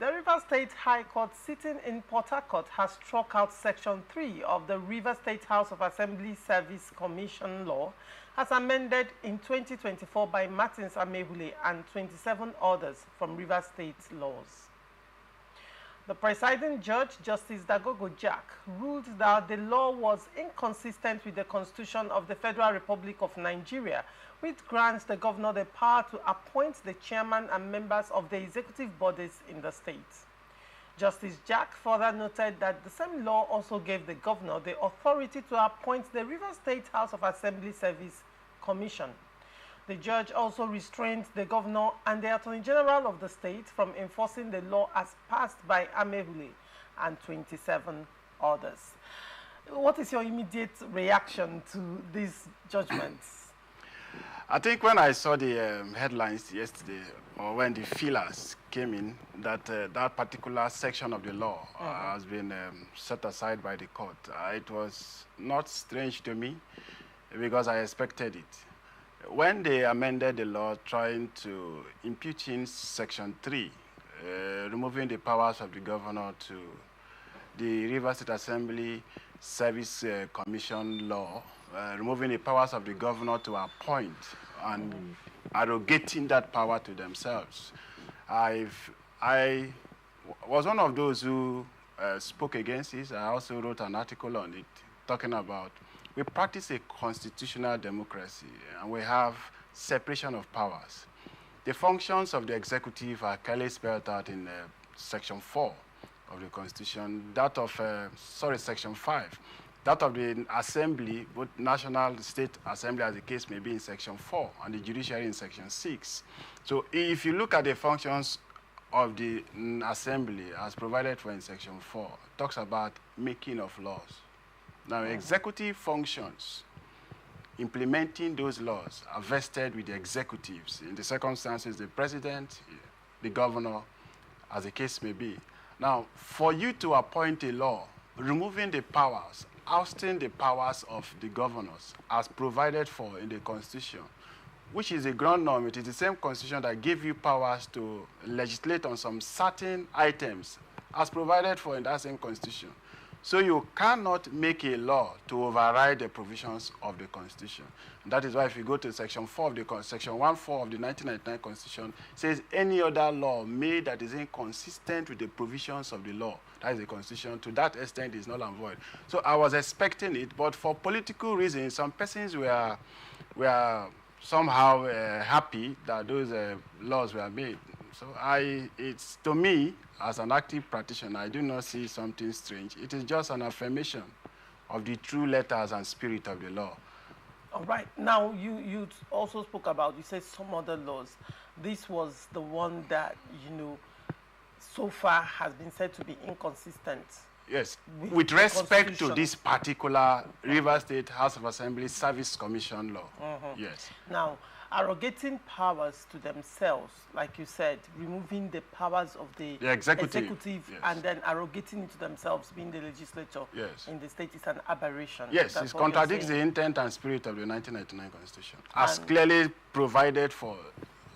The River State High Court sitting in Port Harcourt has struck out Section 3 of the River State House of Assembly Service Commission law as amended in 2024 by Martins Amaewhule and 27 others from River State laws. The presiding judge, Justice Dagogo Jack, ruled that the law was inconsistent with the Constitution of the Federal Republic of Nigeria, which grants the governor the power to appoint the chairman and members of the executive bodies in the state. Justice Jack further noted that the same law also gave the governor the authority to appoint the River State House of Assembly Service Commission. The judge also restrained the governor and the Attorney General of the state from enforcing the law as passed by Amaewhule and 27 others. What is your immediate reaction to these judgments? I think when I saw the headlines yesterday, or when the feelers came in, that that particular section of the law has been set aside by the court, it was not strange to me because I expected it. When they amended the law trying to impute in Section 3, removing the powers of the governor to the River State Assembly Service Commission law, removing the powers of the governor to appoint and arrogating that power to themselves, I was one of those who spoke against this. I also wrote an article on it talking about we practice a constitutional democracy and we have separation of powers. The functions of the executive are clearly spelled out in Section 4 of the Constitution, that of, Section 5. That of the Assembly, both National, State Assembly as the case may be in Section 4, and the judiciary in Section 6. So if you look at the functions of the Assembly as provided for in Section 4, it talks about making of laws. Now, executive functions, implementing those laws, are vested with the executives. In the circumstances, the president, the governor, as the case may be. Now, for you to appoint a law, removing the powers, ousting the powers of the governors, as provided for in the Constitution, which is the ground norm, it is the same Constitution that gave you powers to legislate on some certain items, as provided for in that same Constitution. So you cannot make a law to override the provisions of the Constitution. And that is why if you go to Section 4 of the Section 1.4 of the 1999 Constitution, it says any other law made that is inconsistent with the provisions of the law, that is the Constitution, to that extent is null and void. So I was expecting it, but for political reasons, some persons were somehow happy that those laws were made. So it's to me, as an active practitioner, I do not see something strange. It is just an affirmation of the true letters and spirit of the law. All right. Now, you also spoke about, you said some other laws. This was the one that, so far has been said to be inconsistent. Yes, with respect to this particular River State House of Assembly Service Commission law. Yes. Now, arrogating powers to themselves, like you said, removing the powers of the executive yes. And then arrogating it to themselves, being the legislature yes. in the state, is an aberration. Yes, it contradicts the intent and spirit of the 1999 Constitution, as clearly provided for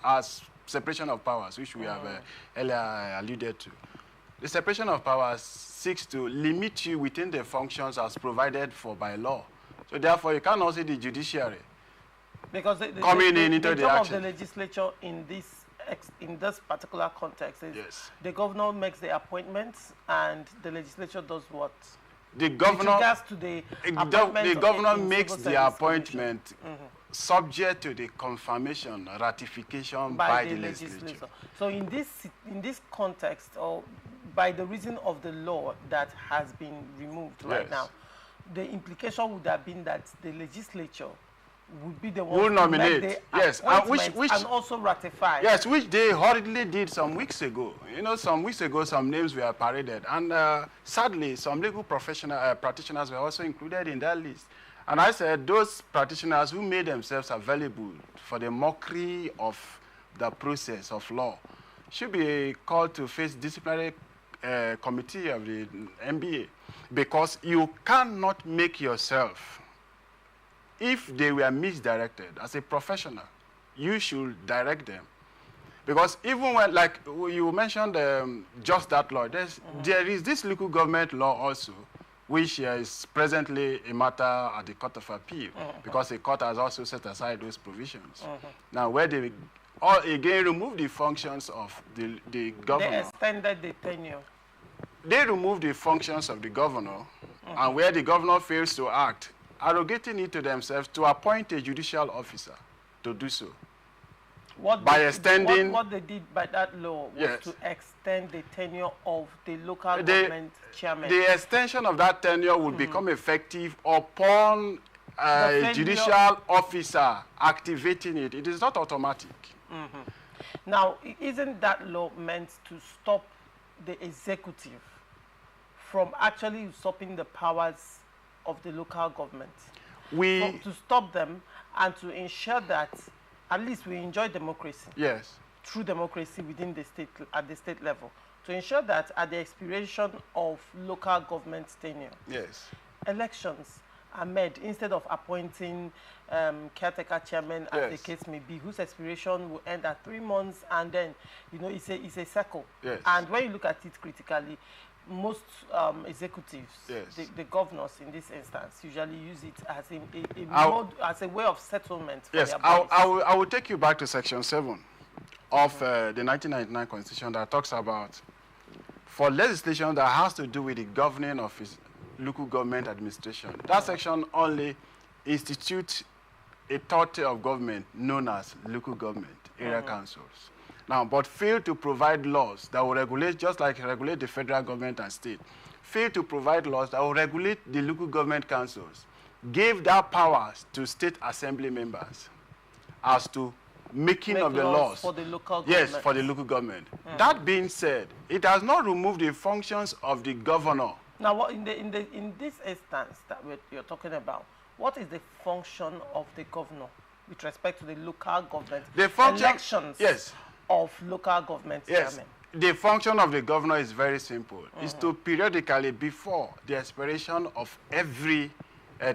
as separation of powers, which we have earlier alluded to. The separation of powers seeks to limit you within the functions as provided for by law. So therefore, you cannot see the judiciary because the job of the legislature in this particular context is yes. the governor makes the appointments and the legislature does what? The governor, the governor makes the appointment subject to the confirmation, ratification by the legislature. So in this context, or by the reason of the law that has been removed right yes. now, the implication would have been that the legislature would be the one who nominate, the yes, and also ratify. Yes, which they hurriedly did some weeks ago. Some weeks ago, some names were paraded, and sadly, some legal practitioners were also included in that list. And I said, those practitioners who made themselves available for the mockery of the process of law should be called to face disciplinary committee of the NBA, because you cannot make yourself. If they were misdirected, as a professional, you should direct them. Because even when, like you mentioned just that law, there is this local government law also, which is presently a matter at the Court of Appeal, because the court has also set aside those provisions. Now, where they again remove the functions of the governor. They extended the tenure. They remove the functions of the governor, and where the governor fails to act, arrogating it to themselves to appoint a judicial officer to do so. What they did by that law was to extend the tenure of the local government chairman. The extension of that tenure would become effective upon a judicial officer activating it. It is not automatic. Now, isn't that law meant to stop the executive from actually usurping the powers of the local government? To stop them and to ensure that at least we enjoy democracy. Yes. True democracy within the state, at the state level. To ensure that at the expiration of local government tenure, elections are made instead of appointing caretaker chairman, as the case may be, whose expiration will end at 3 months, and then, you know, it's a circle. And when you look at it critically, most executives, the governors in this instance, usually use it as a way of settlement for their bodies. I will take you back to Section 7 of the 1999 Constitution that talks about, for legislation that has to do with the governing of its local government administration. That section only institutes a third tier of government known as local government, area councils. Now, but fail to provide laws that will regulate, just like regulate the federal government and state, fail to provide laws that will regulate the local government councils, gave that powers to state assembly members as to making of the laws for the local government. Yes, for the local government. That being said, it has not removed the functions of the governor. Now, what in this instance that you're talking about, what is the function of the governor with respect to the local government elections of local government chairman? The function of the governor is very simple. It's to periodically, before the expiration of every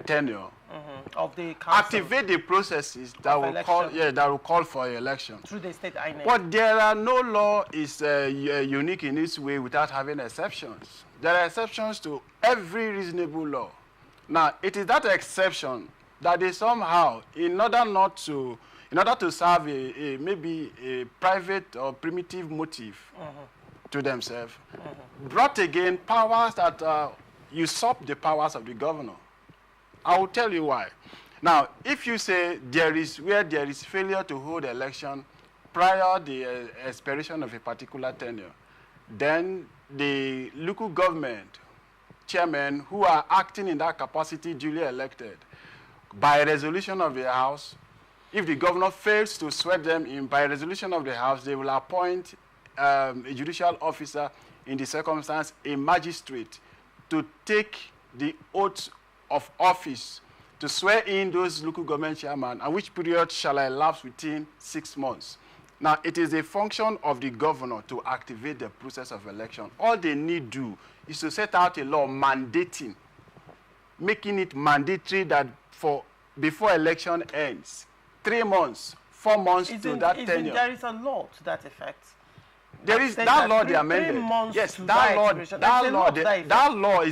tenure, of the council, activate the processes that will call for election through the state INEC. But there are no law is unique in its way without having exceptions. There are exceptions to every reasonable law. Now, it is that exception that they somehow, in order to serve maybe a private or primitive motive to themselves, brought again powers that usurp the powers of the governor. I will tell you why. Now, if you say where there is failure to hold election prior to the expiration of a particular tenure, then the local government chairmen who are acting in that capacity duly elected by resolution of the House, if the governor fails to swear them in by resolution of the House, they will appoint a judicial officer, in the circumstance a magistrate, to take the oath of office to swear in those local government chairmen, and which period shall elapse within 6 months. Now, it is a function of the governor to activate the process of election. All they need to do is to set out a law mandating, making it mandatory that before election ends, 3 months, 4 months to that tenure. There is a law to that effect. There is that law they amended. Yes, that law is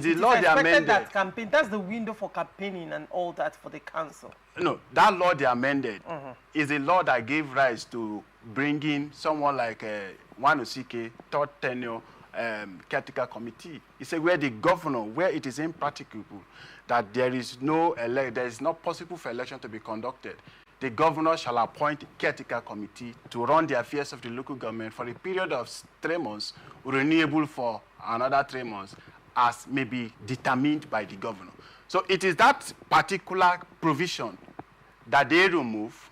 the law they amended. That's the window for campaigning and all that for the council. No, that law they amended is a law that gave rise to bringing someone like Wanosike, third tenure caretaker committee. It's where the governor, where it is impracticable that there is not possible for election to be conducted, the governor shall appoint a caretaker committee to run the affairs of the local government for a period of 3 months, renewable for another 3 months, as may be determined by the governor. So it is that particular provision that they remove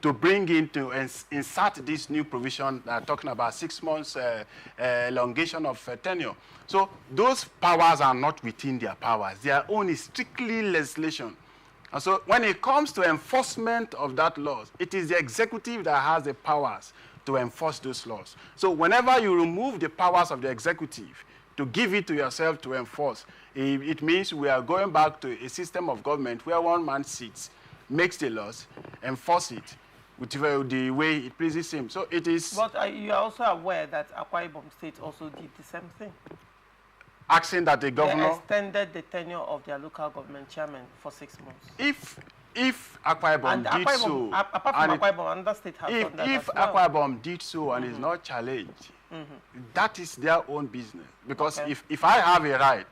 to bring in to insert this new provision that are talking about 6 months elongation of tenure. So those powers are not within their powers. Their own is strictly legislation. And so when it comes to enforcement of that law, it is the executive that has the powers to enforce those laws. So whenever you remove the powers of the executive to give it to yourself to enforce, it means we are going back to a system of government where one man sits, makes the laws, enforce it. whichever the way it pleases him. So it is. But you are also aware that Akwa Ibom State also did the same thing. Asking that the governor... They extended the tenure of their local government chairman for 6 months. If Akwa Ibom did so... Apart from Akwa Ibom, another state has done that If as well. Akwa Ibom did so and is not challenged, that is their own business. Because if I have a right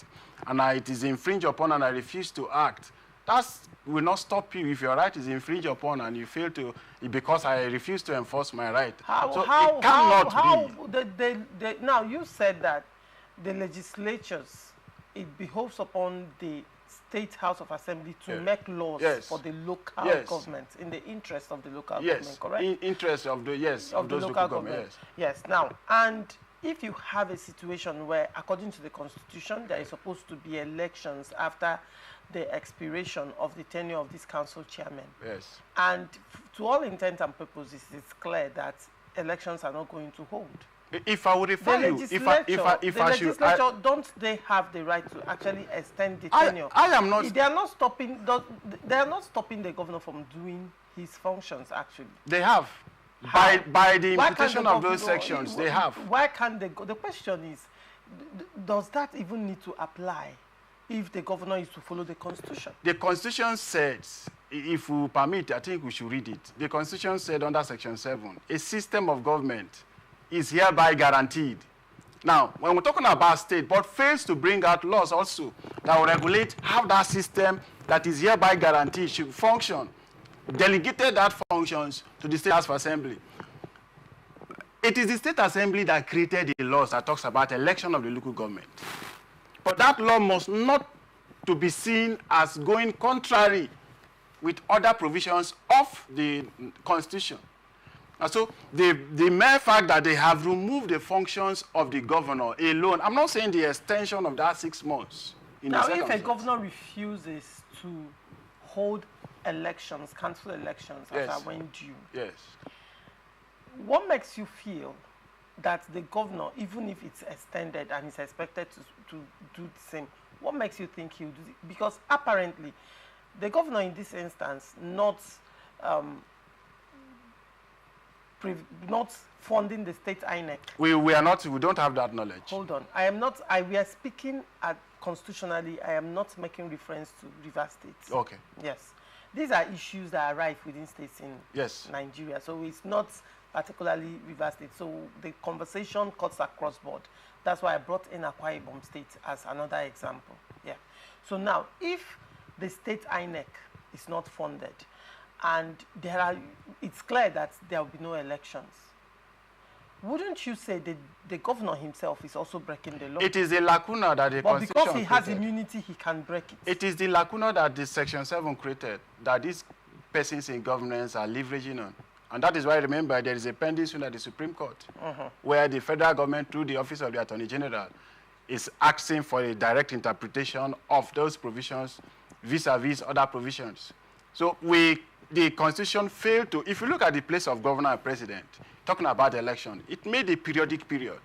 and it is infringed upon and I refuse to act, that will not stop you. If your right is infringed upon and you fail to, because I refuse to enforce my right. It cannot be. Now, you said that the legislatures, it behoves upon the State House of Assembly to make laws for the local government, in the interest of the local government, correct? In interest of the, of those local government, yes. Now, and if you have a situation where, according to the Constitution, there is supposed to be elections after the expiration of the tenure of this council chairman, and to all intents and purposes, it's clear that elections are not going to hold. If I would refer you, if I should, don't they have the right to actually extend the tenure? I am not. They are not stopping. They are not stopping the governor from doing his functions. Actually, they have. By the implementation of those sections, they have. Why can't they go? The question is, does that even need to apply if the governor is to follow the Constitution? The Constitution says, if we permit, I think we should read it. The Constitution said under Section 7, a system of government is hereby guaranteed. Now, when we're talking about state, but fails to bring out laws also that will regulate how that system that is hereby guaranteed should function, delegated that functions to the State House of Assembly. It is the State Assembly that created the laws that talks about election of the local government. But that law must not to be seen as going contrary with other provisions of the Constitution. And so the mere fact that they have removed the functions of the governor alone, I'm not saying the extension of that 6 months. Now, if a governor refuses to hold elections, cancel elections as I went due, what makes you feel that the governor, even if it's extended and is expected to do the same, what makes you think he'll do it? Because apparently, the governor in this instance not funding the state INEC. We don't have that knowledge. Hold on. We are speaking constitutionally. I am not making reference to Rivers State. Okay. Yes. These are issues that arise within states in Nigeria. So it's not particularly Rivers State. So the conversation cuts across board. That's why I brought in Akwa Ibom State as another example. Yeah. So now, if the state INEC is not funded, and it's clear that there will be no elections, wouldn't you say that the governor himself is also breaking the law? It is a lacuna that the Constitution because he has created. Immunity, he can break it. It is the lacuna that the Section 7 created, that these persons in governance are leveraging on. And that is why, remember, there is a pending suit at the Supreme Court, where the federal government, through the Office of the Attorney General, is asking for a direct interpretation of those provisions vis-a-vis other provisions. So the Constitution failed to, if you look at the place of governor and president, talking about the election, it made a periodic period,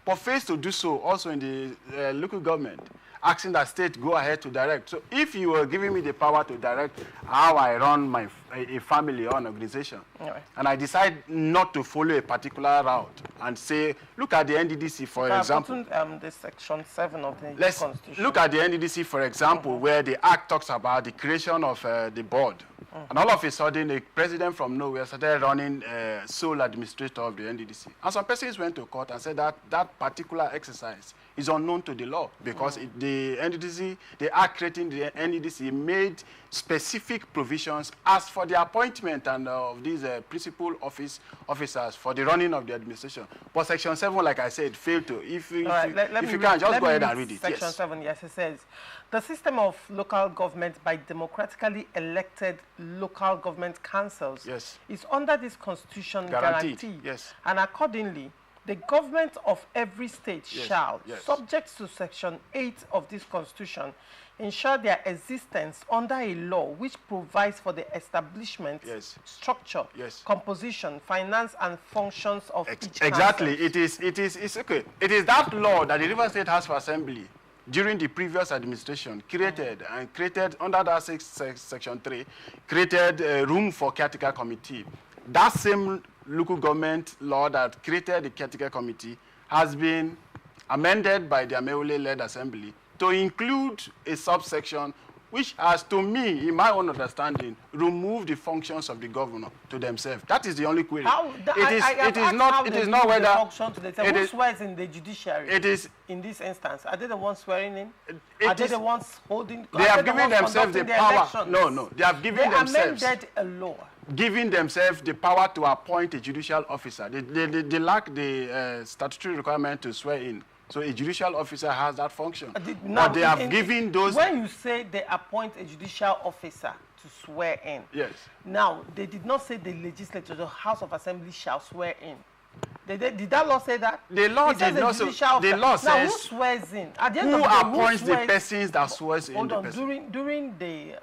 but fails to do so also in the local government, asking that state go ahead to direct. So if you were giving me the power to direct how I run a family or an organization, and I decide not to follow a particular route and say, look at the NDDC, for example. The Section 7 of the Constitution. Look at the NDDC, for example, where the Act talks about the creation of the board. And all of a sudden, the president from nowhere started running sole administrator of the NDDC. And some persons went to court and said that that particular exercise is unknown to the law because the NDDC, the Act creating the NDDC made specific provisions as for the appointment and of these principal officers for the running of the administration. But Section 7, like I said, failed to. If you can, just go ahead and read it. Section 7, yes, it says, the system of local government by democratically elected local government councils is under this constitution guaranteed. And accordingly, the government of every state shall, subject to Section 8 of this constitution, ensure their existence under a law which provides for the establishment, structure, composition, finance, and functions of each council. Exactly. It's okay. It is that law that the Rivers State House of Assembly during the previous administration created under that Section 3, created room for caretaker committee. that same local government law that created the caretaker committee has been amended by the Amaewhule-led assembly to include a subsection which has, to me, in my own understanding, removed the functions of the governor to themselves. That is the only query. It is not whether function to themselves. Who swears in the judiciary? It is in this instance. Are they the ones swearing in? Are they the ones holding? They have given themselves the power. No, they have given themselves. They amended a law. Giving themselves the power to appoint a judicial officer. They lack the statutory requirement to swear in. So a judicial officer has that function. But they have given those... When you say they appoint a judicial officer to swear in, yes. Now, they did not say the legislature, the House of Assembly shall swear in. Did that law say that? The law did not say... The law says... Now, who swears in? At the end who of the day, appoints the persons that swears in? Hold on. During the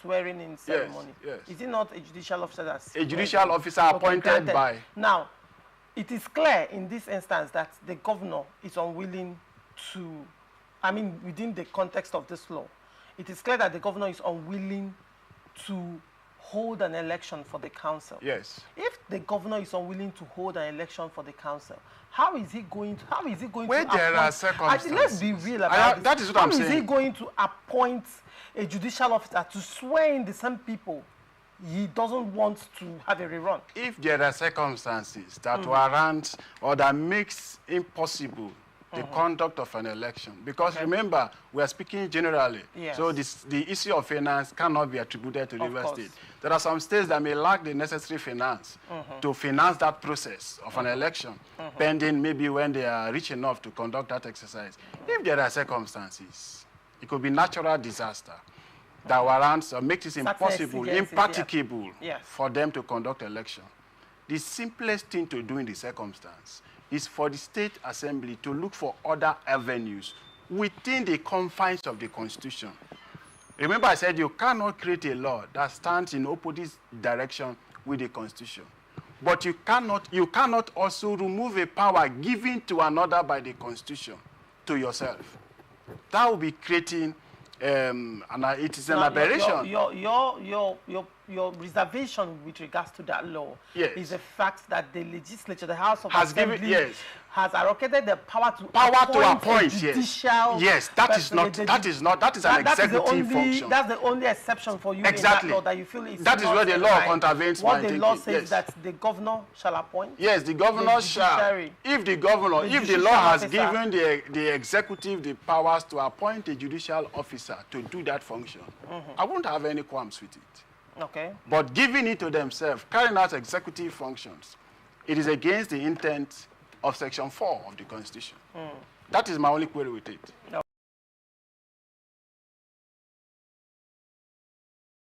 swearing in ceremony, yes. Is it not a judicial officer that's... A judicial officer appointed by... Now, it is clear in this instance that the governor is unwilling to, within the context of this law, it is clear that the governor is unwilling to hold an election for the council. Yes. If the governor is unwilling to hold an election for the council, how is he going to Where there are circumstances. Let's be real about this. That is what I'm saying. How is he going to appoint a judicial officer to swear in the same people he doesn't want to have a rerun? If there are circumstances that warrant or that makes impossible the conduct of an election, because remember, we are speaking generally, so the issue of finance cannot be attributed to River State. There are some states that may lack the necessary finance to finance that process of an election, pending maybe when they are rich enough to conduct that exercise. If there are circumstances, it could be natural disaster that warrants or makes it impossible, impracticable for them to conduct election. The simplest thing to do in the circumstance is for the State Assembly to look for other avenues within the confines of the Constitution. Remember, I said you cannot create a law that stands in opposite direction with the Constitution. But you cannot also remove a power given to another by the Constitution to yourself. That will be creating it is an aberration. Your reservation with regards to that law is the fact that the legislature, the House of Assembly, has allocated the power to appoint judicial. Yes, that is an executive function. That's the only exception for you in that law that you feel is that is where the law contravenes what the law says that the governor shall appoint. Yes, the governor shall. If the law has given the executive the powers to appoint a judicial officer to do that function, I won't have any qualms with it. Okay. But giving it to themselves, carrying out executive functions, it is against the intent of Section 4 of the Constitution. That is my only query with it.